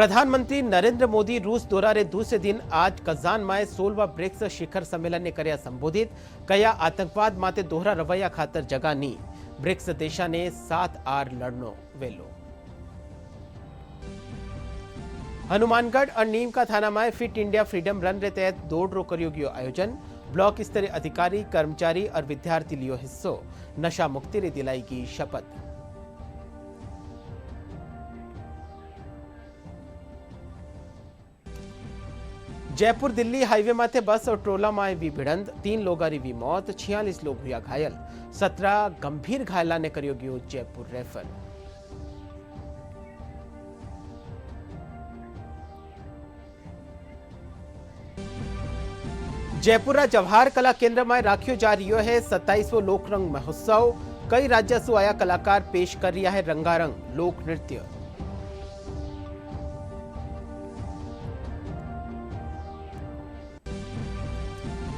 प्रधानमंत्री नरेंद्र मोदी रूस दौऱ्यारे दूसरे दिन आज कझान में 16वा ब्रिक्स शिखर संमेलन ने कर्या संबोधित कया आतंकवाद माटे दोहरा रवैया खातर जगह नी ब्रिक्स देशा ने 7R लड़नो वेलो। हनुमानगढ़ और नीम का थाना में फिट इंडिया फ्रीडम रन रे तहत दौड़ रो कर्यो गयो आयोजन। ब्लॉक स्तरीय अधिकारी कर्मचारी और विद्यार्थी लियो हिस्सो। नशा मुक्ति रे दिलाई की शपथ। जयपुर दिल्ली हाईवे माथे बस और ट्रोला में भी भिड़ंत 3 लोगारी भी मौत 46 लोग हुआ घायल 17 गंभीर घायला ने करियो गयो जयपुर रेफर। जयपुर जवाहर कला केंद्र में राखियो जा रही है 27वां लोकरंग महोत्सव। कई राज्य से आया कलाकार पेश कर रहा है रंगारंग लोक नृत्य।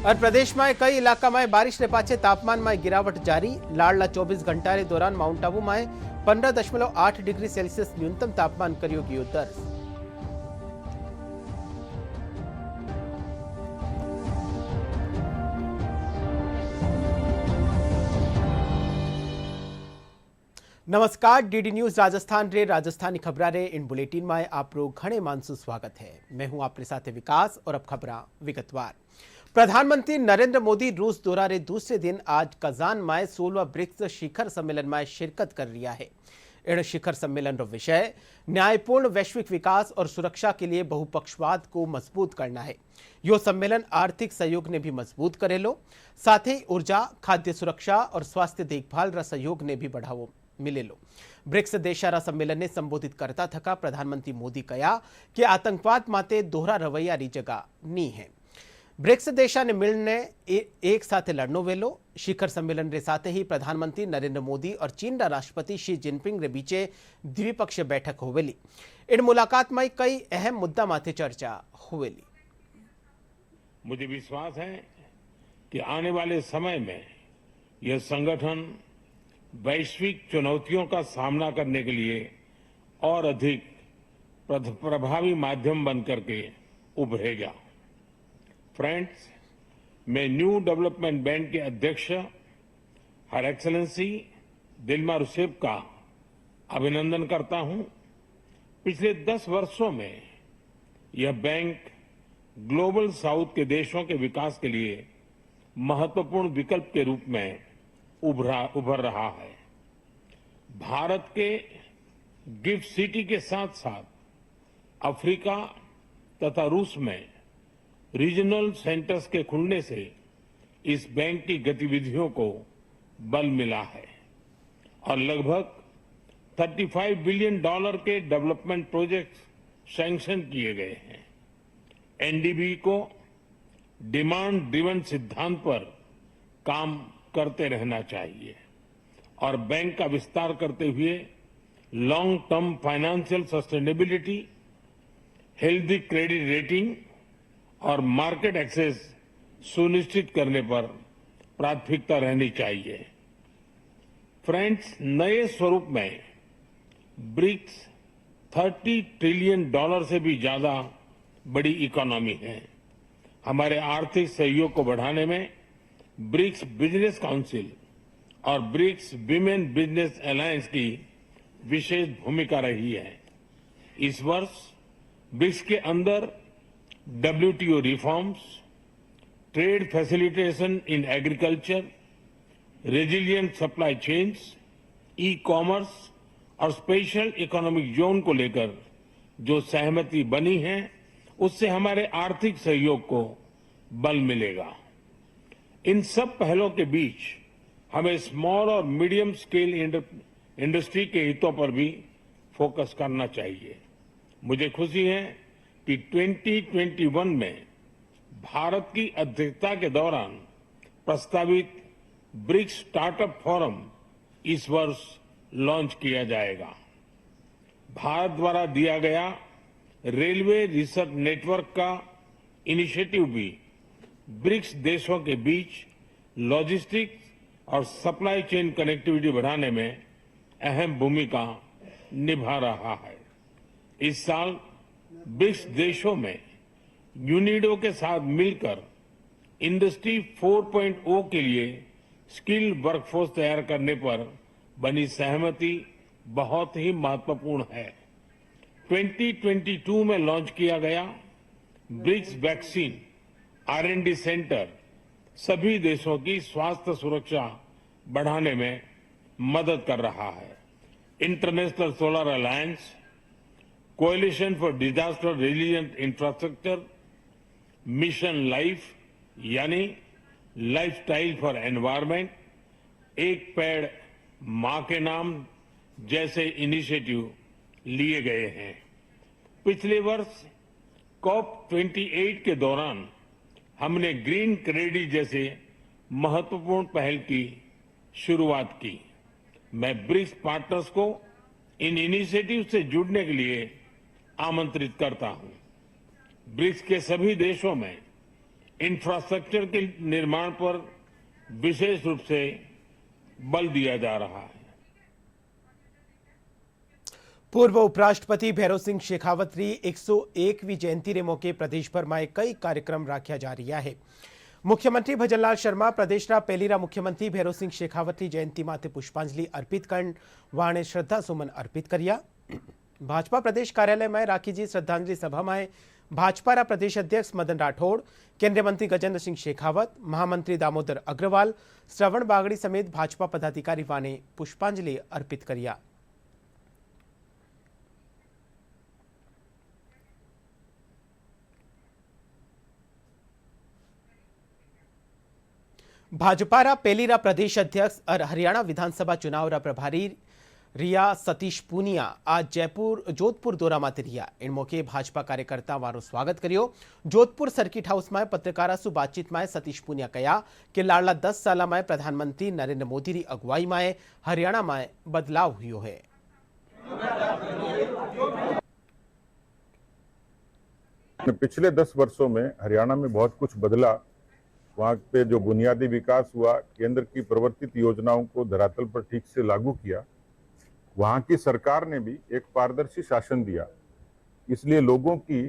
और प्रदेश में कई इलाका में बारिश ने पाछे तापमान में गिरावट जारी। लाडला 24 घंटा के दौरान माउंट आबू में 15.8 डिग्री सेल्सियस न्यूनतम तापमान कर्यो गयो दर्ज। नमस्कार, डीडी न्यूज राजस्थान रे राजस्थानी खबरा रे इन बुलेटिन में आपरो घणे मानसू स्वागत है। मैं हूं आपके साथ विकास और अब खबरा विगतवार। प्रधानमंत्री नरेंद्र मोदी रूस दौऱ्यारे दूसरे दिन आज कजान में 16वां ब्रिक्स शिखर सम्मेलन में शिरकत कर रहा है। इन शिखर सम्मेलन रो विषय न्यायपूर्ण वैश्विक विकास और सुरक्षा के लिए बहुपक्षवाद को मजबूत करना है। यो सम्मेलन आर्थिक सहयोग ने भी मजबूत करेलो, साथ ही ऊर्जा, खाद्य सुरक्षा और स्वास्थ्य देखभाल रा सहयोग ने भी बढ़ावो मिलेलो। ब्रिक्स देशारा सम्मेलन ने संबोधित करता थका प्रधानमंत्री मोदी कहा कि आतंकवाद माटे दोहरा रवैया री जगह नी है। ब्रिक्स देशा ने मिलने एक साथ लड़नो वेलो। शिखर सम्मेलन रे साथ ही प्रधानमंत्री नरेंद्र मोदी और चीन रा राष्ट्रपति शी जिनपिंग रे बीचे द्विपक्षीय बैठक होवेली। इन मुलाकात में कई अहम मुद्दा माथे चर्चा होवेली। मुझे विश्वास है कि आने वाले समय में यह संगठन वैश्विक चुनौतियों का सामना करने के लिए और अधिक प्रभावी माध्यम बनकर के उभरेगा। फ्रेंड्स, मैं न्यू डेवलपमेंट बैंक के अध्यक्ष हर एक्सेलेंसी दिल्मा रूसेफ का अभिनंदन करता हूं। पिछले 10 वर्षों में यह बैंक ग्लोबल साउथ के देशों के विकास के लिए महत्वपूर्ण विकल्प के रूप में उभर रहा है। भारत के गिफ्ट सिटी के साथ साथ अफ्रीका तथा रूस में रीजनल सेंटर्स के खुलने से इस बैंक की गतिविधियों को बल मिला है और लगभग $35 बिलियन के डेवलपमेंट प्रोजेक्ट्स सैंक्शन किए गए हैं। एनडीबी को डिमांड ड्रिवन सिद्धांत पर काम करते रहना चाहिए और बैंक का विस्तार करते हुए long term financial sustainability, healthy credit rating और मार्केट एक्सेस सुनिश्चित करने पर प्राथमिकता रहनी चाहिए। फ्रेंड्स, नए स्वरूप में ब्रिक्स $30 ट्रिलियन से भी ज्यादा बड़ी इकोनॉमी है। हमारे आर्थिक सहयोग को बढ़ाने में ब्रिक्स बिजनेस काउंसिल और ब्रिक्स विमेन बिजनेस अलायंस की विशेष भूमिका रही है। इस वर्ष ब्रिक्स के अंदर WTO reforms, trade facilitation in agriculture, resilient supply chains, e-commerce और स्पेशल इकोनॉमिक जोन को लेकर जो सहमति बनी है उससे हमारे आर्थिक सहयोग को बल मिलेगा। इन सब पहलों के बीच हमें स्मॉल और मीडियम स्केल इंडस्ट्री के हितों पर भी फोकस करना चाहिए। मुझे खुशी है कि 2021 में भारत की अध्यक्षता के दौरान प्रस्तावित ब्रिक्स स्टार्टअप फोरम इस वर्ष लॉन्च किया जाएगा। भारत द्वारा दिया गया रेलवे रिसर्च नेटवर्क का इनिशिएटिव भी ब्रिक्स देशों के बीच लॉजिस्टिक्स और सप्लाई चेन कनेक्टिविटी बढ़ाने में अहम भूमिका निभा रहा है। इस साल ब्रिक्स देशों में यूनिडो के साथ मिलकर इंडस्ट्री 4.0 के लिए स्किल्ड वर्कफोर्स तैयार करने पर बनी सहमति बहुत ही महत्वपूर्ण है। 2022 में लॉन्च किया गया ब्रिक्स वैक्सीन R&D सेंटर सभी देशों की स्वास्थ्य सुरक्षा बढ़ाने में मदद कर रहा है। International solar alliance, coalition for disaster resilient infrastructure, mission life यानी लाइफस्टाइल फॉर एनवायरमेंट, एक पेड़ मां के नाम जैसे इनिशिएटिव लिए गए हैं। पिछले वर्ष COP28 के दौरान हमने ग्रीन क्रेडिट जैसे महत्वपूर्ण पहल की शुरुआत की। मैं ब्रिक्स पार्टनर्स को इन इनिशिएटिव से जुड़ने के लिए आमंत्रित करता हूं। ब्रिक्स के सभी देशों में इंफ्रास्ट्रक्चर के निर्माण पर विशेष रूप से बल दिया जा रहा है। पूर्व उपराष्ट्रपति भैरव सिंह शेखावत री 101वीं जयंती रे मौके प्रदेश भर में कई कार्यक्रम राख्या जा रहा है। मुख्यमंत्री भजनलाल शर्मा प्रदेशना पहलीरा मुख्यमंत्री भैरव सिंह शेखावत री जयंती माथे पुष्पांजलि अर्पित कर वाणे श्रद्धा सुमन अर्पित कर्या। भाजपा प्रदेश कार्यालय में राखी जी श्रद्धांजलि सभा में भाजपा प्रदेश अध्यक्ष मदन राठौड़, केंद्रीय मंत्री गजेंद्र सिंह शेखावत, महामंत्री दामोदर अग्रवाल, श्रवण बागड़ी समेत भाजपा पदाधिकारी वाने पुष्पांजलि अर्पित कर्या। भाजपा पहलीरा प्रदेश अध्यक्ष और हरियाणा विधानसभा चुनाव रा प्रभारी रिया सतीश पूनिया आज जोधपुर दौरा माते रिया। इन मौके भाजपा कार्यकर्ता वारो स्वागत करियो। जोधपुर सर्किट हाउस में पत्रकारा सु बातचीत में सतीश पूनिया कहा कि लाडला 10 साल में प्रधानमंत्री नरेंद्र मोदी री अगुवाई में हरियाणा में बदलाव हुयो है। पिछले 10 वर्षों में हरियाणा में बहुत कुछ बदला। वहाँ पे जो बुनियादी विकास हुआ, केंद्र की प्रवर्तित योजनाओं को धरातल पर ठीक से लागू किया, वहाँ की सरकार ने भी एक पारदर्शी शासन दिया। इसलिए लोगों की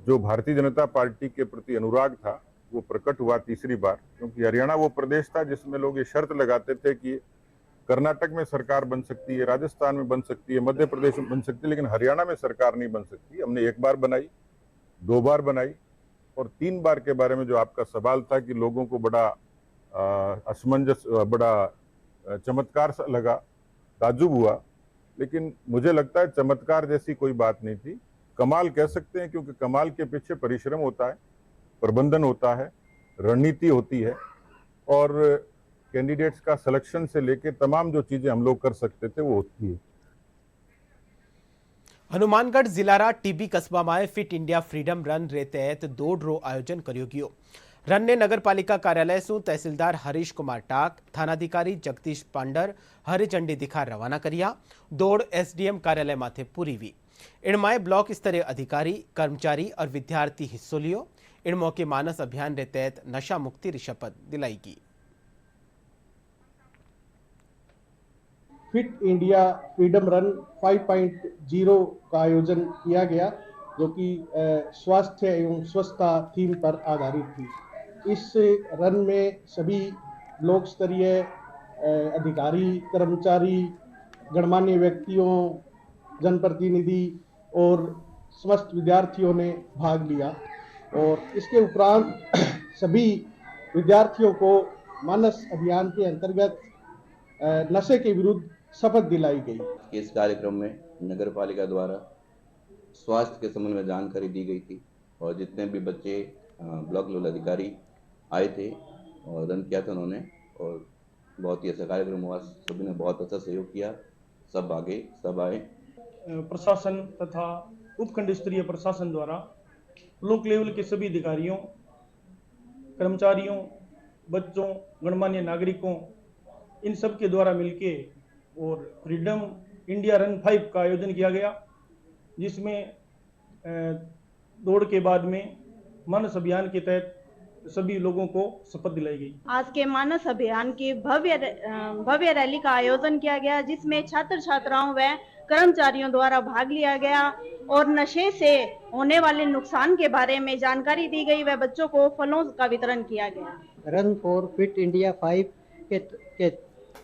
जो भारतीय जनता पार्टी के प्रति अनुराग था वो प्रकट हुआ तीसरी बार, क्योंकि हरियाणा वो प्रदेश था जिसमें लोग ये शर्त लगाते थे कि कर्नाटक में सरकार बन सकती है, राजस्थान में बन सकती है, मध्य प्रदेश में बन सकती है, लेकिन हरियाणा में सरकार नहीं बन सकती। हमने एक बार बनाई, 2 बार बनाई और 3 बार के बारे में जो आपका सवाल था कि लोगों को बड़ा असमंजस, बड़ा चमत्कार सा लगा, ताज्जुब हुआ, लेकिन मुझे लगता है चमत्कार जैसी कोई बात नहीं थी। कमाल कह सकते हैं, क्योंकि कमाल के पीछे परिश्रम होता है, प्रबंधन होता है, रणनीति होती है और कैंडिडेट्स का सिलेक्शन से लेके तमाम जो चीजें हम लोग कर सकते थे वो होती है। हनुमानगढ़ जिलारा टीबी कस्बा में फिट इंडिया फ्रीडम रन रे तहत दौड़ रो आयोजन कर्यो गयो। रन ने नगरपालिका कार्यालय सु तहसीलदार हरीश कुमार टाक, थानाधिकारी जगदीश पांडर हरी झंडी दिखा रवाना करिया। दौड़ एसडीएम कार्यालय माथे पूरी हुई। इनमाय ब्लॉक स्तरीय अधिकारी, कर्मचारी और विद्यार्थी हिस्सों लियो। इन मौके मानस अभियान रे तहत नशा मुक्ति री शपथ दिलाईगी। फिट इंडिया फ्रीडम रन 5.0 का आयोजन किया गया, जो कि स्वास्थ्य एवं स्वच्छता थीम पर आधारित थी। इस रन में सभी ब्लॉक स्तरीय अधिकारी, कर्मचारी, गणमान्य व्यक्तियों, जनप्रतिनिधि और समस्त विद्यार्थियों ने भाग लिया और इसके उपरांत सभी विद्यार्थियों को मानस अभियान के अंतर्गत नशे के विरुद्ध शपथ दिलाई गई। इस कार्यक्रम में नगर पालिका द्वारा स्वास्थ्य के संबंध में जानकारी दी गई थी और जितने भी बच्चे ब्लॉक लेवल अधिकारी आए थे और रन किया था उन्होंने, और बहुत ही अच्छा कार्यक्रम हुआ। सभी ने बहुत अच्छा सहयोग किया, सब आए। प्रशासन तथा उपखंड स्तरीय प्रशासन द्वारा ब्लॉक लेवल के सभी अधिकारियों, कर्मचारियों, बच्चों, गणमान्य नागरिकों, इन सब के द्वारा मिलके और फ्रीडम इंडिया रन 5 का आयोजन किया गया, जिसमें दौड़ के बाद में मानस अभियान के तहत सभी लोगों को शपथ दिलाई गई। आज के मानस अभियान की भव्य रैली का आयोजन किया गया, जिसमें छात्र छात्राओं व कर्मचारियों द्वारा भाग लिया गया और नशे से होने वाले नुकसान के बारे में जानकारी दी गई व बच्चों को फलों का वितरण किया गया। रन फॉर फिट इंडिया 5 के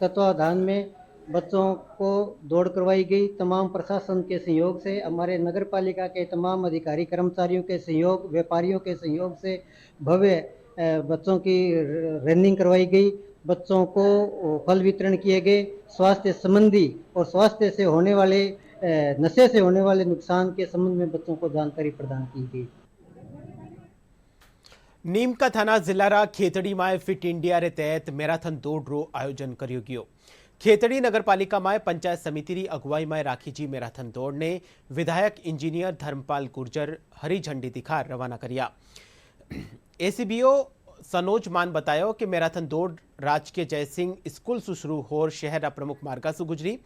तत्वाधान में बच्चों को दौड़ करवाई गई। तमाम प्रशासन के सहयोग से, हमारे नगर पालिका के तमाम अधिकारी कर्मचारियों के सहयोग, व्यापारियों के सहयोग से भव्य बच्चों की रनिंग करवाई गई। बच्चों को फल वितरण किए गए। स्वास्थ्य संबंधी और स्वास्थ्य से होने वाले नशे से होने वाले नुकसान के संबंध में बच्चों को जानकारी प्रदान की गई। नीम का थाना जिलारा खेतड़ी में फिट इंडिया रे तहत मैराथन दौड़ रो आयोजन कर्यो गयो। खेतड़ी नगरपालिका में पंचायत समिति री अगुवाई में राखी जी मैराथन दौड़ ने विधायक इंजीनियर धर्मपाल गुर्जर हरी झंडी दिखा रवाना करिया। एसीबीओ सनोज मान बतायो कि मैराथन दौड़ राजकीय जयसिंह स्कूल से शुरू होर शहर प्रमुख मार्गा से गुजरी।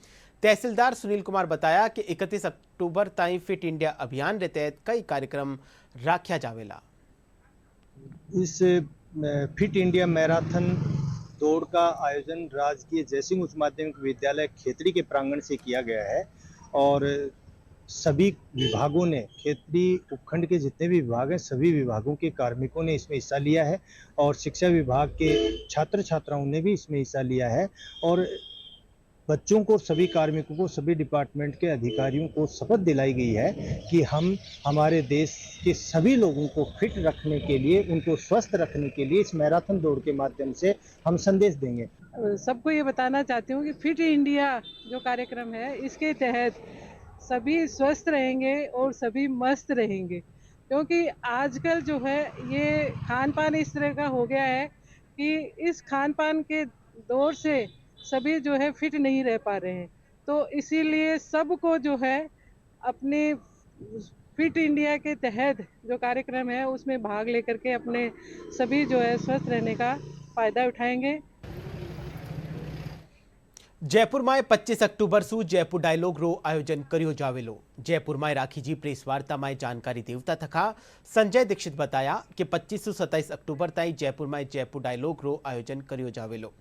तहसीलदार सुनील कुमार बताया कि 31 अक्टूबर ताईं फिट इंडिया अभियान के तहत कई कार्यक्रम राख्या जावेला। इस फिट इंडिया मैराथन दौड़ का आयोजन राजकीय जयसिंह उच्च माध्यमिक विद्यालय खेतड़ी के प्रांगण से किया गया है और सभी विभागों ने, खेतड़ी उपखंड के जितने भी विभाग हैं सभी विभागों के कार्मिकों ने इसमें हिस्सा लिया है और शिक्षा विभाग के छात्र छात्राओं ने भी इसमें हिस्सा लिया है और बच्चों को, सभी कार्मिकों को, सभी डिपार्टमेंट के अधिकारियों को शपथ दिलाई गई है कि हम हमारे देश के सभी लोगों को फिट रखने के लिए, उनको स्वस्थ रखने के लिए इस मैराथन दौड़ के माध्यम से हम संदेश देंगे। सबको ये बताना चाहती हूँ कि फिट इंडिया जो कार्यक्रम है इसके तहत सभी स्वस्थ रहेंगे और सभी मस्त रहेंगे, क्योंकि आजकल जो है ये खान पान इस तरह का हो गया है कि इस खान पान के दौर से सभी जो है फिट नहीं रह पा रहे हैं। तो इसीलिए सबको जो है अपने फिट इंडिया के तहत जो कार्यक्रम है उसमें भाग लेकर के अपने सभी जो है स्वस्थ रहने का फायदा उठाएंगे। जयपुर में 25 अक्टूबर सु जयपुर डायलॉग रो आयोजन कर्यो जावेलो। जयपुर में राखी जी प्रेस वार्ता में जानकारी देवता थका संजय दीक्षित बताया कि 25 से 27 अक्टूबर ताई जयपुर में जयपुर डायलॉग रो आयोजन कर्यो जावेलो।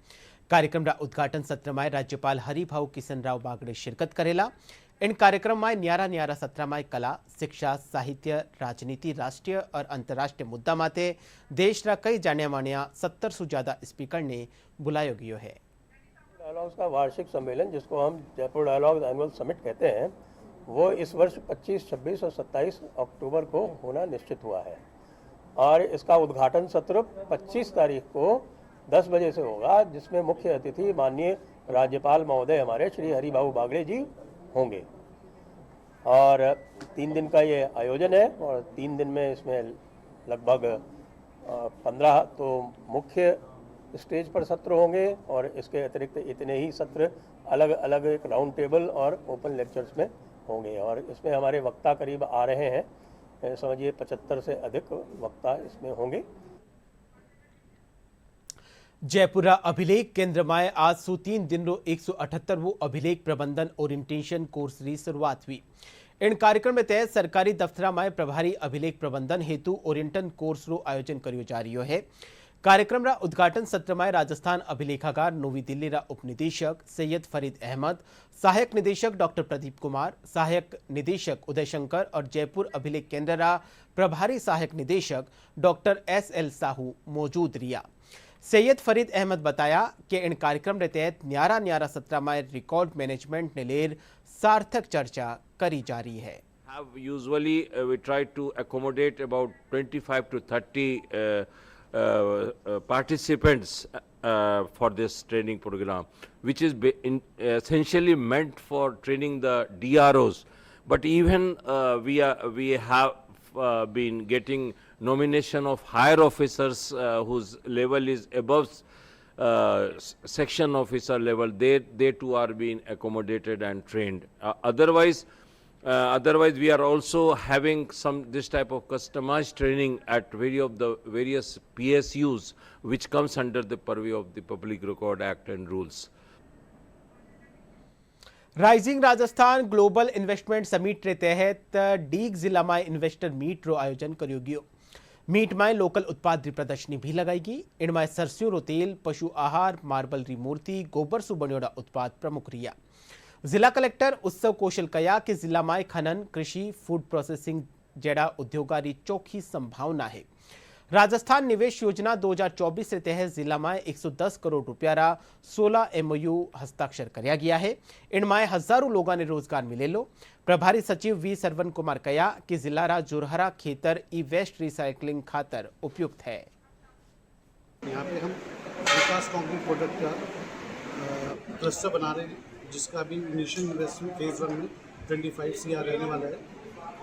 कार्यक्रम रा उद्घाटन सत्र में राज्यपाल हरिभाऊ किशन राव बागड़े शिरकत करेला। इन कार्यक्रम में न्यारा न्यारा सत्र में कला, शिक्षा, साहित्य, राजनीति, राष्ट्रीय और अंतर्राष्ट्रीय मुद्दा माते देश रा कई जाने मानिया 70 से ज्यादा स्पीकर ने बुलायो गयो है। डायलॉग्स का वार्षिक सम्मेलन, जिसको हम जयपुर डायलॉग्स एनुअल समिट कहते हैं, वो इस वर्ष 25, 26 और 27 अक्टूबर को होना निश्चित हुआ है और इसका उद्घाटन सत्र 25 तारीख को 10 बजे से होगा, जिसमें मुख्य अतिथि माननीय राज्यपाल महोदय हमारे श्री हरिभाऊ बागड़े जी होंगे और 3 दिन का ये आयोजन है और 3 दिन में इसमें लगभग 15 तो मुख्य स्टेज पर सत्र होंगे और इसके अतिरिक्त इतने ही सत्र अलग अलग एक राउंड टेबल और ओपन लेक्चर्स में होंगे और इसमें हमारे वक्ता करीब आ रहे हैं, समझिए 75 से अधिक वक्ता इसमें होंगे। जयपुर अभिलेख केंद्र में आज सु 3 दिन रो 178वो अभिलेख प्रबंधन ओरिएंटेशन कोर्स री शुरुआत हुई। इन कार्यक्रम में तहत सरकारी दफ्तर में प्रभारी अभिलेख प्रबंधन हेतु ओरिएंटन कोर्स रो आयोजन करियो जा रही है। कार्यक्रम रा उद्घाटन सत्र में राजस्थान अभिलेखागार नवी दिल्ली रा उपनिदेशक सैयद फरीद अहमद, सहायक निदेशक डॉक्टर प्रदीप कुमार, सहायक निदेशक उदय शंकर और जयपुर अभिलेख केंद्र रा प्रभारी सहायक निदेशक डॉक्टर SL साहू मौजूद रिया। सैयद फरीद अहमद बताया कि इन कार्यक्रम के तहत न्यारा न्यारा सत्र में रिकॉर्ड मैनेजमेंट ने लेर सार्थक चर्चा करी जा रही है। Usually we try to accommodate about 25 to 30 participants for this training program, which is essentially meant for training the DROs. But even we have been getting nomination of higher officers whose level is above section officer level. They too are being accommodated and trained. Otherwise we are also having this type of customized training at various PSUs, which comes under the purview of the Public Record Act and rules. Rising Rajasthan global investment summit के तहत डीग जिला में investor meet रो आयोजन करियो गयो। Meet में local उत्पाद की प्रदर्शनी भी लगाई। इनमें सरसों रो तेल, पशु आहार, मार्बल री मूर्ति, गोबर सु बनियोड़ा उत्पाद प्रमुख रिया। जिला कलेक्टर उत्सव कौशल कया कि जिल्लामां खनन कृषि फूड प्रोसेसिंग जेड़ा उद्योगारी चोखी संभावना है। राजस्थान निवेश योजना 2024 से तहत जिला में 110 करोड़ रुपया 16 MOU हस्ताक्षर किया गया है। इनमें हजारों लोगों ने रोजगार मिले लो। प्रभारी सचिव वी सरवन कुमार कया कि जिला रा जोरहरा खेतर ई वेस्ट रिसाइकलिंग खातर उपयुक्त है। यहाँ पे हम विकास कंक्रीट प्रोडक्ट का क्लस्टर बना रहे हैं, जिसका अभी इनिशियल इन्वेस्टमेंट फेज 1 में 25 CR रहने वाला है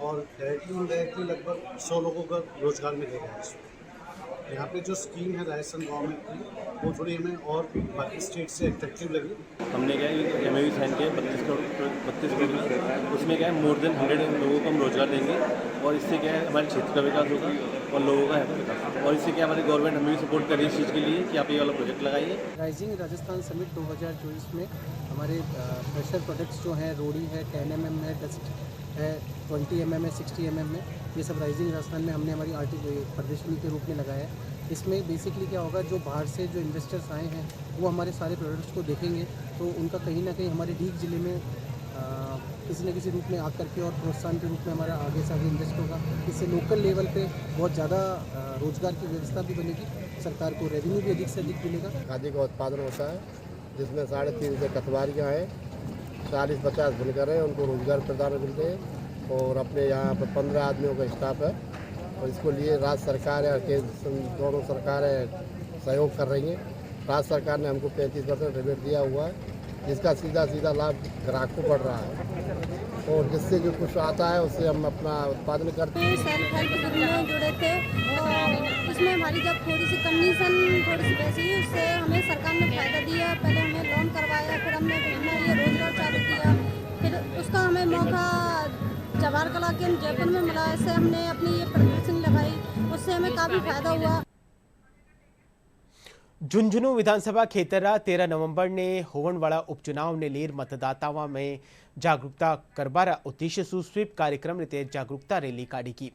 और डायरेक्टली लगभग 100 लोगों का रोजगार मिलेगा। यहाँ पे जो स्कीम है राजस्थान गवर्नमेंट की, वो थोड़ी हमें और बाकी स्टेट से अट्रैक्टिव लगी। हमने क्या है MOU साइन किया 32 करोड़, उसमें क्या है मोर देन 100 लोगों को हम रोजगार देंगे और इससे क्या है हमारे क्षेत्र का विकास होगा और लोगों का विकास होगा। और इससे क्या हमारी गवर्नमेंट हमें भी सपोर्ट कर रही है इस चीज़ के लिए कि आप ये वाला प्रोजेक्ट लगाइए। राइजिंग राजस्थान समिट 2024 में हमारे प्रेशर प्रोडक्ट्स जो हैं, रोड़ी है, 10 mm है, डस्ट है, 20 mm है, 60 mm है, ये सब राइजिंग राजस्थान में हमने हमारी प्रदर्शनी के रूप में लगाया है। इसमें बेसिकली क्या होगा, जो बाहर से जो इन्वेस्टर्स आए हैं वो हमारे सारे प्रोडक्ट्स को देखेंगे तो उनका कहीं ना कहीं हमारे डीग जिले में किसी न किसी रूप में आकर के और प्रोत्साहन के रूप में हमारा आगे से आगे इन्वेस्ट होगा। इससे लोकल लेवल पे बहुत ज़्यादा रोजगार की व्यवस्था भी बनेगी, सरकार को रेवेन्यू भी अधिक से अधिक मिलेगा। खादी का उत्पादन होता है जिसमें 350 कटवारियाँ हैं, 40-50 बुनकर हैं, उनको रोजगार प्रदान मिलते हैं और अपने यहाँ पर 15 आदमियों का स्टाफ है और इसको लिए राज्य सरकार और केंद्र दोनों सरकारें सहयोग कर रही हैं। राज्य सरकार ने हमको 35% रिबेट दिया हुआ है, जिसका सीधा लाभ ग्राहक को पड़ रहा है और जिससे जो कुछ आता है उससे हम अपना उत्पादन करते हैं। सेल्फ हेल्प ग्रुप में जुड़े थे तो उसमें हमारी जब थोड़ी सी कंडीशन थोड़ी सी वैसी हुई, उससे हमें सरकार ने फायदा दिया। पहले हमें लोन करवाया, फिर हमने ये रोजगार चालू किया, फिर उसका हमें मौका जवाहर कला केंद्र जयपुर में मिला। इससे हमने अपनी ये प्रदर्शनी लगाई, उससे हमें काफ़ी फायदा हुआ। झुंझुनू विधानसभा खेतरा 13 नवंबर ने होवन वाला उपचुनाव ने लेर मतदाताओं में जागरूकता करवारा उद्देश्य स्वीप कार्यक्रम ने तेज जागरूकता रैली काढ़ी की।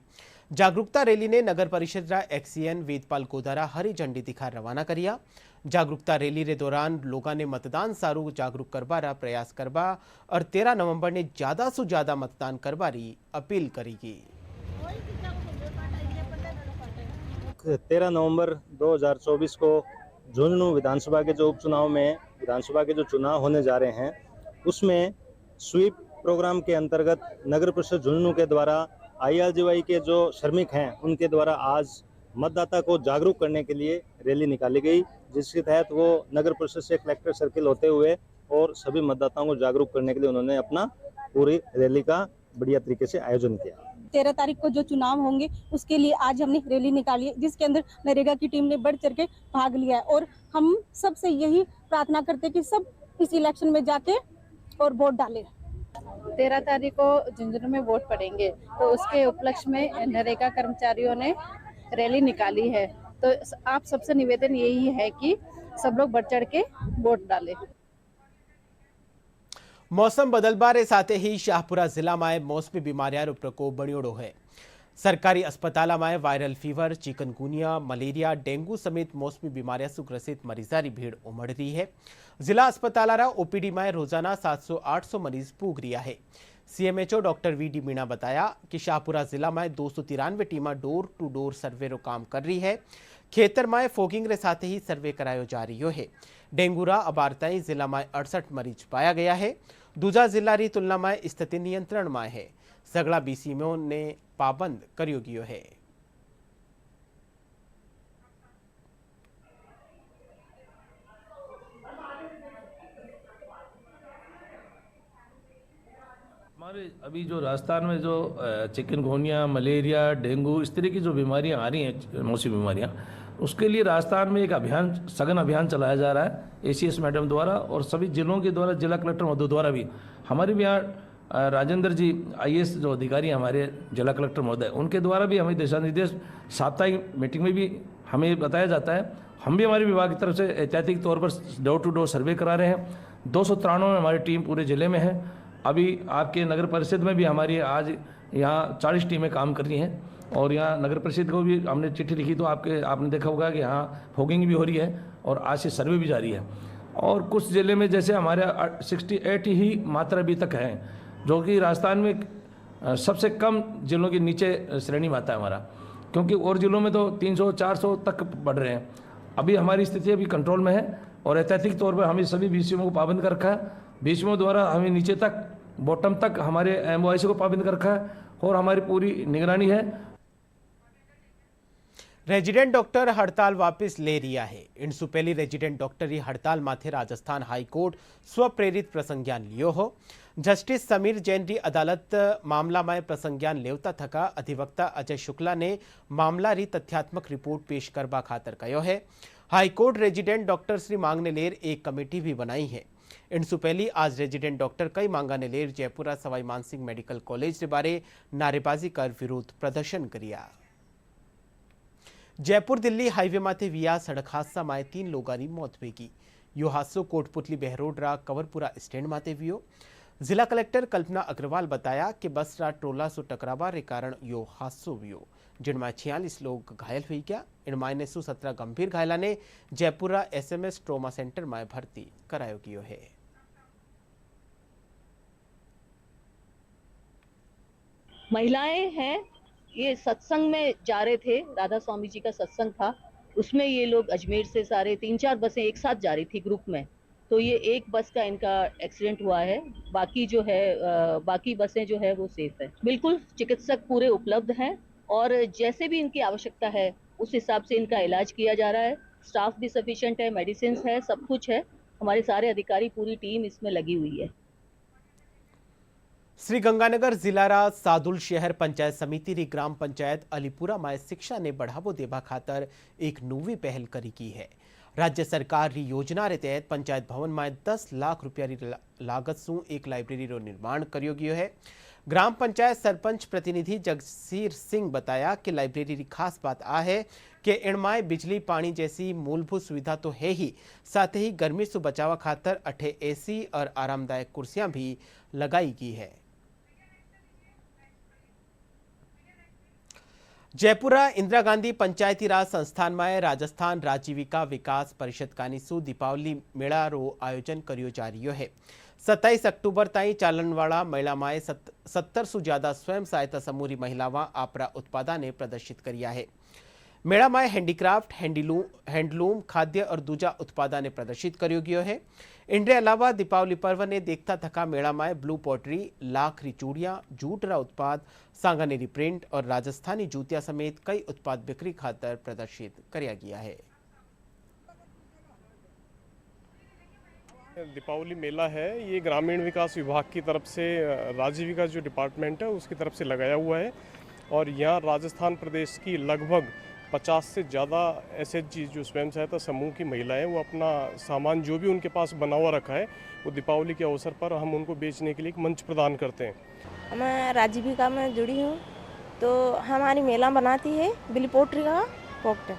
जागरूकता रैली ने नगर परिषद रा एक्सीएन वेदपाल कोदारा हरी झंडी दिखा रवाना करिया। जागरूकता रैली के दौरान लोगों ने मतदान सारू जागरूक करवारा प्रयास करवा और 13 नवंबर ने ज्यादा से ज्यादा मतदान करवारी अपील करेगी। 13 नवंबर 2024 को झुंझुनू विधानसभा के जो उपचुनाव में विधानसभा के जो चुनाव होने जा रहे हैं, उसमें स्वीप प्रोग्राम के अंतर्गत नगर परिषद झुंझुनू के द्वारा IRGY के जो श्रमिक हैं उनके द्वारा आज मतदाता को जागरूक करने के लिए रैली निकाली गई, जिसके तहत वो नगर परिषद से कलेक्टर सर्किल होते हुए और सभी मतदाताओं को जागरूक करने के लिए उन्होंने अपना पूरी रैली का बढ़िया तरीके से आयोजन किया। 13 तारीख को जो चुनाव होंगे उसके लिए आज हमने रैली निकाली है, जिसके अंदर नरेगा की टीम ने बढ़ चढ़ के भाग लिया है और हम सबसे यही प्रार्थना करते हैं कि सब इस इलेक्शन में जाके और वोट डालें। 13 तारीख को झुंझुनू में वोट पड़ेंगे, तो उसके उपलक्ष्य में नरेगा कर्मचारियों ने रैली निकाली है। तो आप सबसे निवेदन यही है कि सब लोग बढ़ चढ़ के वोट डालें। मौसम बदलबारे साथ ही शाहपुरा जिला में मौसमी बीमारियां प्रकोप बढ़ियोड़ो है। सरकारी अस्पताल में viral fever, chikungunya, malaria, dengue समेत मौसमी बीमारियों से ग्रसित मरीजा की भीड़ उमड़ रही है। जिला अस्पताल OPD में रोजाना 700-800 मरीज पूग रिया है। CMHO डॉक्टर VD मीणा बताया कि शाहपुरा जिला में 293 team door to door survey रो काम कर रही है। खेतर में फोगिंग रे साथ ही सर्वे करायो जा रही है। डेंगूरा अबारताई जिला में 68 मरीज पाया गया है। दूजा जिला री तुलना में स्थिति नियंत्रण में है। सगड़ा BCMO ने पाबंद करियो गयो है। हमारे अभी जो राजस्थान में जो चिकनगुनिया, मलेरिया, डेंगू इस तरह की जो बीमारियां आ रही हैं, मौसमी बीमारियां, उसके लिए राजस्थान में एक अभियान, सघन अभियान चलाया जा रहा है ACS मैडम द्वारा और सभी जिलों के द्वारा, जिला कलेक्टर महोदय द्वारा भी। हमारे भी यहाँ राजेंद्र जी IAS जो अधिकारी हमारे जिला कलेक्टर महोदय, उनके द्वारा भी हमें दिशा निर्देश साप्ताहिक मीटिंग में भी हमें बताया जाता है। हम भी हमारे विभाग की तरफ से ऐतिहासिक तौर पर डोर टू डोर सर्वे करा रहे हैं। 293 में हमारी टीम पूरे ज़िले में है। अभी आपके नगर परिषद में भी हमारी आज यहाँ 40 टीमें काम कर रही हैं और यहाँ नगर परिषद को भी हमने चिट्ठी लिखी, तो आपने देखा होगा कि यहाँ फॉगिंग भी हो रही है और आज से सर्वे भी जारी है। और कुछ ज़िले में जैसे हमारे 68 ही मात्रा अभी तक है, जो कि राजस्थान में सबसे कम जिलों के नीचे श्रेणी में आता है हमारा, क्योंकि और जिलों में तो 300-400 तक बढ़ रहे हैं। अभी हमारी स्थिति अभी कंट्रोल में है और ऐतिहासिक तौर पर हमें सभी बीसीएमओ को पाबंद कर रखा है। बीसीएमओ द्वारा हमें नीचे तक बॉटम तक हमारे एमओआईसी को पाबंद कर रखा है और हमारी पूरी निगरानी है। रेजिडेंट डॉक्टर हड़ताल वापस ले रिया है। इनसु पहली रेजिडेंट डॉक्टरी हड़ताल माथे राजस्थान हाईकोर्ट स्वप्रेरित प्रसंज्ञान लियो हो। जस्टिस समीर जैन री अदालत मामला में प्रसंज्ञान लेवता थका अधिवक्ता अजय शुक्ला ने मामला री तथ्यात्मक रिपोर्ट पेश करवा खातर कहो है। हाईकोर्ट रेजिडेंट डॉक्टर श्री मांगने लेर एक कमेटी भी बनाई है। इनसु पहली आज रेजिडेंट डॉक्टर कई मांगा ने लेर जयपुरा सवाई मानसिंह मेडिकल कॉलेज के बारे नारेबाजी कर विरोध प्रदर्शन करिया। जयपुर दिल्ली हाईवे माथे विया सड़क हादसा में 3 लोगानी मौत वेगी। यो हादसो कोटपुतली बहरोडरा कवरपुरा स्टैंड माथे वियो। जिला कलेक्टर कल्पना अग्रवाल बताया कि बस रा टोला सो टकरावा रे कारण यो हादसो वियो, जिनमें 46 लोग घायल हुई गया। इनमें 17 गंभीर घायला ने जयपुरा SMS ट्रोमा सेंटर में भर्ती करायो गयो है। महिलाएं हैं, ये सत्संग में जा रहे थे, राधा स्वामी जी का सत्संग था, उसमें ये लोग अजमेर से सारे 3-4 बसें एक साथ जा रही थी ग्रुप में, तो ये एक बस का इनका एक्सीडेंट हुआ है। बाकी जो है बाकी बसें जो है वो सेफ है। बिल्कुल चिकित्सक पूरे उपलब्ध हैं और जैसे भी इनकी आवश्यकता है उस हिसाब से इनका इलाज किया जा रहा है। स्टाफ भी सफिशिएंट है, मेडिसिन है, सब कुछ है। हमारे सारे अधिकारी, पूरी टीम इसमें लगी हुई है। श्रीगंगानगर जिलारा सादुल शहर पंचायत समिति री ग्राम पंचायत अलीपुरा में शिक्षा ने बढ़ावो देवा खातर एक नवी पहल करी की है। राज्य सरकार री योजना रे तहत पंचायत भवन में 10 लाख रुपया री लागत सु एक लाइब्रेरी रो निर्माण करियो गयो है। ग्राम पंचायत सरपंच प्रतिनिधि जगसीर सिंह बताया कि लाइब्रेरी री खास बात आ है कि इनमें बिजली पानी जैसी मूलभूत सुविधा तो है ही, साथ ही गर्मी से बचावा खातर 8 AC और आरामदायक कुर्सियां भी लगाई गई है। जयपुरा इंदिरा गांधी पंचायती राज संस्थान में राजस्थान राजीविका विकास परिषद कानीसु दीपावली मेला रो आयोजन करियो जा रही है। 27 अक्टूबर ताई चालन वाला मेला में 70 सु ज्यादा स्वयं सहायता समूह री महिलावां आपरा उत्पादा ने प्रदर्शित करिया है। मेला में हैंडीक्राफ्ट, हैंडलूम, खाद्य और दूजा उत्पादा ने प्रदर्शित करियो गयो है। इनके अलावा दीपावली पर्व ने देखता थका मेला में ब्लू पॉटरी, लाख री चूड़िया, जूट रा उत्पाद, सांगानेरी प्रिंट और राजस्थानी जूतिया समेत कई उत्पाद बिक्री खातर प्रदर्शित किया गया है। दीपावली मेला है, ये ग्रामीण विकास विभाग की तरफ से राजीविका जो डिपार्टमेंट है उसकी तरफ से लगाया हुआ है और यहाँ राजस्थान प्रदेश की लगभग 50 से ज़्यादा SHG जो स्वयं सहायता समूह की महिलाएं वो अपना सामान जो भी उनके पास बना हुआ रखा है वो दीपावली के अवसर पर हम उनको बेचने के लिए एक मंच प्रदान करते हैं। मैं राजीविका में जुड़ी हूँ, तो हमारी महिला बनाती है बिली पोट्री का पॉकेट,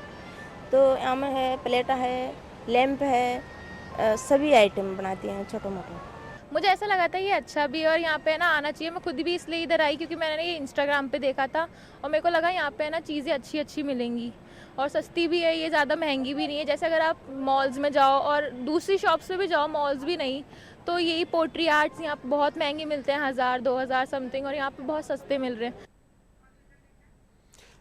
तो यहाँ में है प्लेटा है, लैंप है, सभी आइटम बनाती हैं छोटे मोटे। मुझे ऐसा लगा था ये अच्छा भी है और यहाँ पे ना आना चाहिए। मैं खुद भी इसलिए इधर आई क्योंकि मैंने ये इंस्टाग्राम पे देखा था और मेरे को लगा यहाँ पे ना चीज़ें अच्छी मिलेंगी और सस्ती भी है, ये ज़्यादा महंगी भी नहीं है। जैसे अगर आप मॉल्स में जाओ और दूसरी शॉप्स पे भी जाओ, मॉल्स भी नहीं, तो यही पोट्री आर्ट्स यहाँ पे बहुत महंगे मिलते हैं, 1000-2000 समथिंग, और यहाँ पे बहुत सस्ते मिल रहे हैं।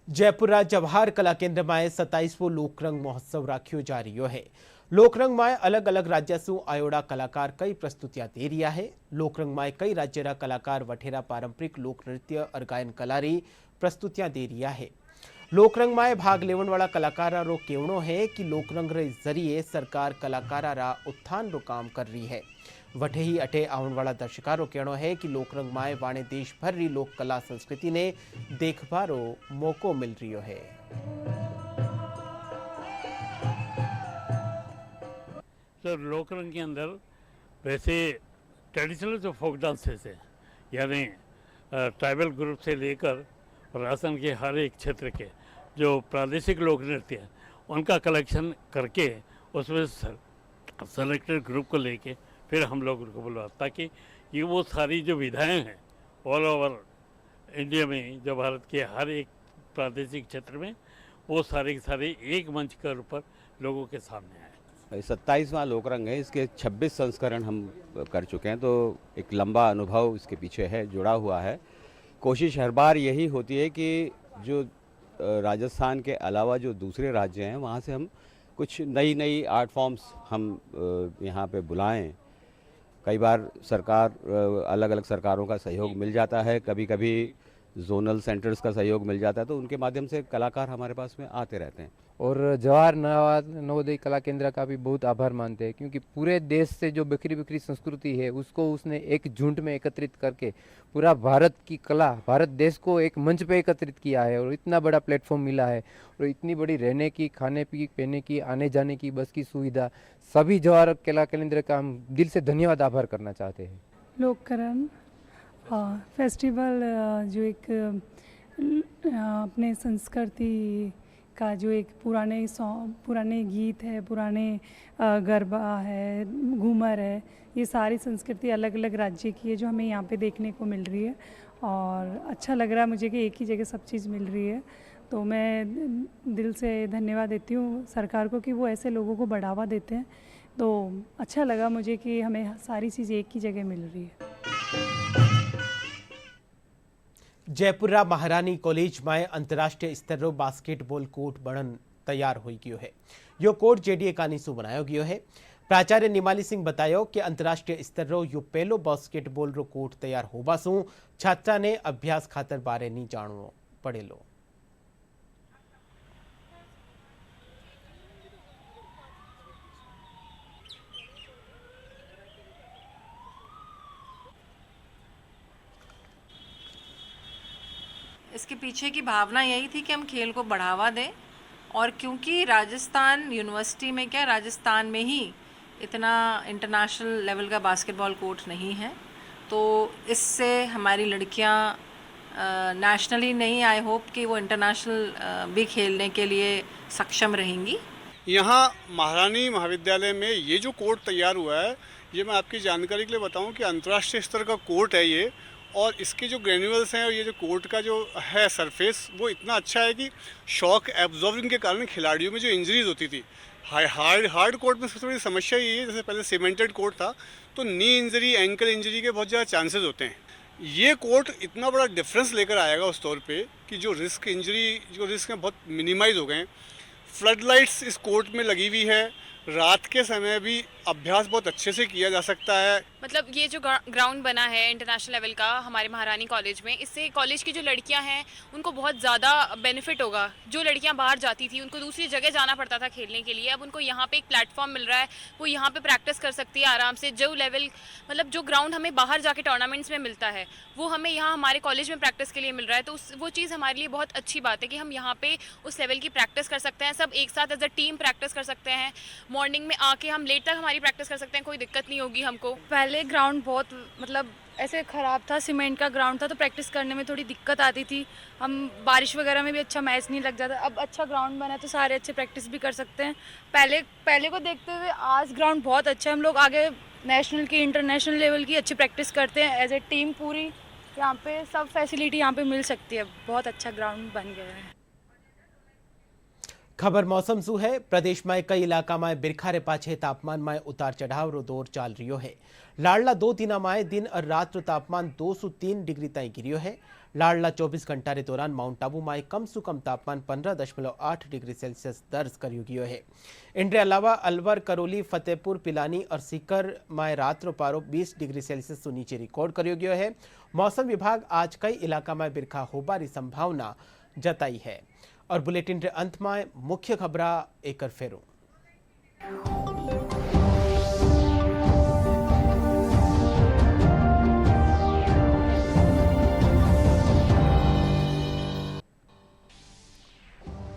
जयपुरा जवाहर कला केंद्र में 27वां लोकरंग महोत्सव राख्यो जा रही है। लोकरंग में अलग अलग राज्य से आयोड़ा कलाकार कई प्रस्तुतियां दे रिया है। लोकरंग में कई राज्य रा कलाकार वठेरा पारंपरिक लोक नृत्य और गायन कला री प्रस्तुतियां दे रिया है। लोकरंग में भाग लेवन वाला कलाकारा रो कहनो है कि लोकरंग रे जरिए सरकार कलाकारा रा उत्थान रो काम कर रही है। वठे ही अटे आवन वाला दर्शका रो कहनो है कि लोकरंग में वाणे देश भर री लोक कला संस्कृति ने देखबारो मौको मिल रियो है। तो लोकरंग के अंदर वैसे ट्रेडिशनल जो फोक डांसेस है, यानी ट्राइबल ग्रुप से लेकर राजस्थान के हर एक क्षेत्र के जो प्रादेशिक लोक नृत्य है उनका कलेक्शन करके उसमें सेलेक्टेड ग्रुप को लेके फिर हम लोग उनको बुलवा, ताकि ये वो सारी जो विधाएं हैं ऑल ओवर इंडिया में, जो भारत के हर एक प्रादेशिक क्षेत्र में, वो सारे के सारे एक मंच के ऊपर लोगों के सामने आए। 27वां लोकरंग है, इसके 26 संस्करण हम कर चुके हैं, तो एक लंबा अनुभव इसके पीछे है, जुड़ा हुआ है। कोशिश हर बार यही होती है कि जो राजस्थान के अलावा जो दूसरे राज्य हैं वहाँ से हम कुछ नई आर्ट फॉर्म्स हम यहाँ पे बुलाएं। कई बार सरकार अलग अलग सरकारों का सहयोग मिल जाता है, कभी कभी जोनल सेंटर्स का सहयोग मिल जाता है, तो उनके माध्यम से कलाकार हमारे पास में आते रहते हैं। और जवाहर नवोदय कला केंद्र का भी बहुत आभार मानते हैं, क्योंकि पूरे देश से जो बिखरी बिखरी संस्कृति है उसको उसने एक झुंड में एकत्रित करके पूरा भारत की कला, भारत देश को एक मंच पे एकत्रित किया है और इतना बड़ा प्लेटफॉर्म मिला है और इतनी बड़ी रहने की, खाने की, पहने की, आने जाने की, बस की सुविधा, सभी जवाहर कला केंद्र का हम दिल से धन्यवाद आभार करना चाहते हैं। लोककरण फेस्टिवल जो एक अपने संस्कृति का जो एक पुराने सॉन्ग, पुराने गीत है, पुराने गरबा है, घूमर है, ये सारी संस्कृति अलग अलग राज्य की है जो हमें यहाँ पे देखने को मिल रही है और अच्छा लग रहा है मुझे कि एक ही जगह सब चीज़ मिल रही है। तो मैं दिल से धन्यवाद देती हूँ सरकार को कि वो ऐसे लोगों को बढ़ावा देते हैं। तो अच्छा लगा मुझे कि हमें सारी चीज़ एक ही जगह मिल रही है। जयपुर महारानी कॉलेज में अंतरराष्ट्रीय स्तर बास्केटबॉल कोर्ट बणन तैयार हो गयो है। यो कोर्ट जेडीए कानीसु बनायो गयो है। प्राचार्य निमाली सिंह बतायो कि अंतरराष्ट्रीय स्तर यो पहलो बास्केटबॉल रो कोर्ट तैयार होवासु छात्रा ने अभ्यास खातर बारे नहीं जाणवो पड़ेलो। इसके पीछे की भावना यही थी कि हम खेल को बढ़ावा दें और क्योंकि राजस्थान यूनिवर्सिटी में क्या, राजस्थान में ही इतना इंटरनेशनल लेवल का बास्केटबॉल कोर्ट नहीं है, तो इससे हमारी लड़कियां नेशनली नहीं, आई होप कि वो इंटरनेशनल भी खेलने के लिए सक्षम रहेंगी। यहाँ महारानी महाविद्यालय में ये जो कोर्ट तैयार हुआ है, ये मैं आपकी जानकारी के लिए बताऊं कि अंतर्राष्ट्रीय स्तर का कोर्ट है ये, और इसके जो ग्रेन्यूल्स हैं और ये जो कोर्ट का जो है सरफेस वो इतना अच्छा है कि शॉक एब्जॉर्बिंग के कारण खिलाड़ियों में जो इंजरीज होती थी, हार्ड कोर्ट में सबसे बड़ी समस्या ये है, जैसे पहले सीमेंटेड कोर्ट था तो नी इंजरी, एंकल इंजरी के बहुत ज़्यादा चांसेस होते हैं। ये कोर्ट इतना बड़ा डिफरेंस लेकर आएगा उस तौर पे कि जो रिस्क इंजरी, जो रिस्क हैं बहुत मिनिमाइज हो गए हैं। फ्लड लाइट्स इस कोर्ट में लगी हुई है, रात के समय भी अभ्यास बहुत अच्छे से किया जा सकता है। मतलब ये जो ग्राउंड बना है इंटरनेशनल लेवल का हमारे महारानी कॉलेज में, इससे कॉलेज की जो लड़कियां हैं उनको बहुत ज़्यादा बेनिफिट होगा। जो लड़कियां बाहर जाती थी उनको दूसरी जगह जाना पड़ता था खेलने के लिए, अब उनको यहाँ पे एक प्लेटफॉर्म मिल रहा है, वो यहाँ पे प्रैक्टिस कर सकती है आराम से। जो लेवल, मतलब जो ग्राउंड हमें बाहर जाके टूर्नामेंट्स में मिलता है वो हमें यहाँ हमारे कॉलेज में प्रैक्टिस के लिए मिल रहा है, तो वो चीज़ हमारे लिए बहुत अच्छी बात है कि हम यहाँ पे उस लेवल की प्रैक्टिस कर सकते हैं, सब एक साथ एज अ टीम प्रैक्टिस कर सकते हैं। मॉर्निंग में आके हम लेट तक हमारी प्रैक्टिस कर सकते हैं, कोई दिक्कत नहीं होगी हमको। पहले ग्राउंड बहुत मतलब ऐसे ख़राब था, सीमेंट का ग्राउंड था, तो प्रैक्टिस करने में थोड़ी दिक्कत आती थी, हम बारिश वगैरह में भी अच्छा मैच नहीं लग जाता। अब अच्छा ग्राउंड बना है तो सारे अच्छे प्रैक्टिस भी कर सकते हैं। पहले को देखते हुए आज ग्राउंड बहुत अच्छा है, हम लोग आगे नेशनल की, इंटरनेशनल लेवल की अच्छी प्रैक्टिस करते हैं एज ए टीम। पूरी यहाँ पे सब फैसिलिटी यहाँ पे मिल सकती है, बहुत अच्छा ग्राउंड बन गया है। खबर मौसम सु है। प्रदेश में कई इलाका में बिरखारे पाछे तापमान में उतार चढ़ाव रो दौर चाल रियो है। लाडला 2 दिना में दिन और रात रो तापमान 2 से 3 डिग्री तक गिरियो है। लाडला 24 घंटा के दौरान माउंट आबू में कम से कम तापमान 15.8 डिग्री सेल्सियस दर्ज करियो गयो है। इनके अलावा अलवर, करौली, फतेहपुर, पिलानी और सीकर में रात रो पारो 20 डिग्री सेल्सियस से नीचे रिकॉर्ड करियो गयो है। मौसम विभाग आज कई इलाका में बिरखा होबारी संभावना जताई है। और बुलेटिन के अंत में मुख्य खबरा एकर फेरो।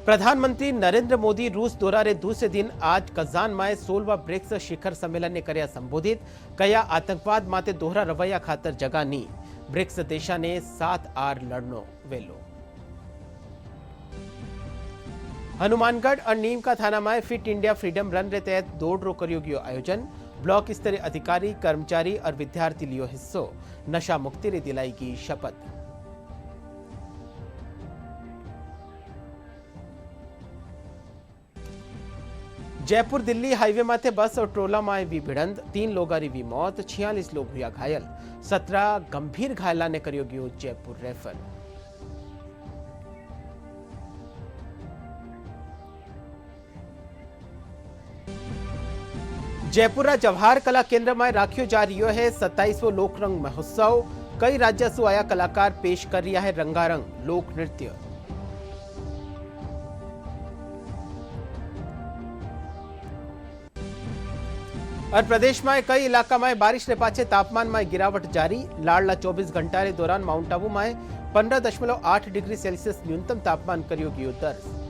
प्रधानमंत्री नरेंद्र मोदी रूस दौरा रे दूसरे दिन आज कजान में 16वां ब्रिक्स शिखर सम्मेलन ने कर्या संबोधित। कया आतंकवाद माते दोहरा रवैया खातर जगह नी। ब्रिक्स देशा ने 7 आर लड़नो वेलो। हनुमानगढ़ और नीम का थाना में फिट इंडिया फ्रीडम रन रे तहत दौड़ रो करियो गयो आयोजन। ब्लॉक स्तरीय अधिकारी, कर्मचारी और विद्यार्थी लियो हिस्सो। नशा मुक्ति रे दिलाई की शपथ। जयपुर दिल्ही हाईवे माथे बस और ट्रोला में भी भिड़ंत 3 लोगारी भी मौत 46 लोग हुआ घायल 17 गंभीर घायला ने करियो गयो जयपुर रेफर। जयपुर जवाहर कला केंद्र में राखियो जा रही है 27वां लोकरंग महोत्सव। कई राज्य से आया कलाकार पेश कर रहा है रंगारंग लोक नृत्य। और प्रदेश में कई इलाका में बारिश ने पाछे तापमान में गिरावट जारी। लाड़ला 24 घंटा के दौरान माउंट आबू में 15.8 डिग्री सेल्सियस न्यूनतम तापमान करियो गयो दर्ज।